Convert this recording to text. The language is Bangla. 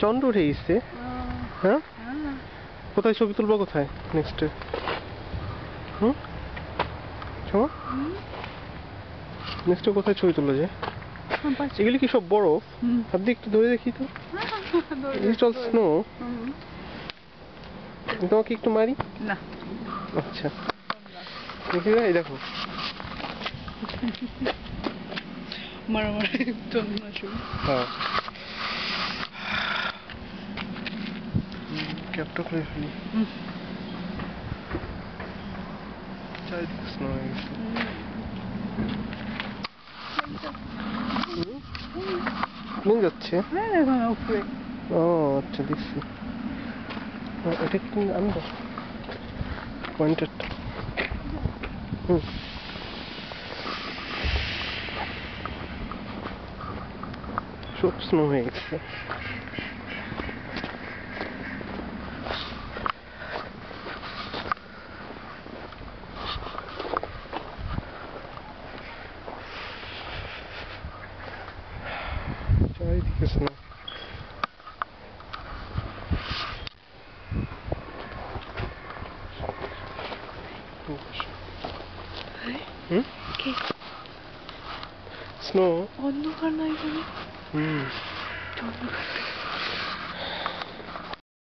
চন্দ্র উঠে গেছে। হ্যাঁ, কোথায় ছবি তুলবো, কোথায় নেক্সটে? নেক্সটে কোথায় ছবি তুললো যে? এগুলি কি সব বরফ? হাত দিয়ে একটু ধরে দেখি তো। চল স্নো। তোমাকে একটু মারি না? আচ্ছা, দেখি এই দেখো মারামারি যন্ত্রণা শুরু। হ্যাঁ, ক্যাপটা খুলে ফেলি। চারিদিকে স্নো হয়ে গেছে। প্লেন যাচ্ছে? ও আচ্ছা, দেখছি। এটা কি আনবো পয়েন্টারটা? সব স্নো হয়ে গেছে। চারিদিকে স্নো। স্নো অন্ধকার নাই।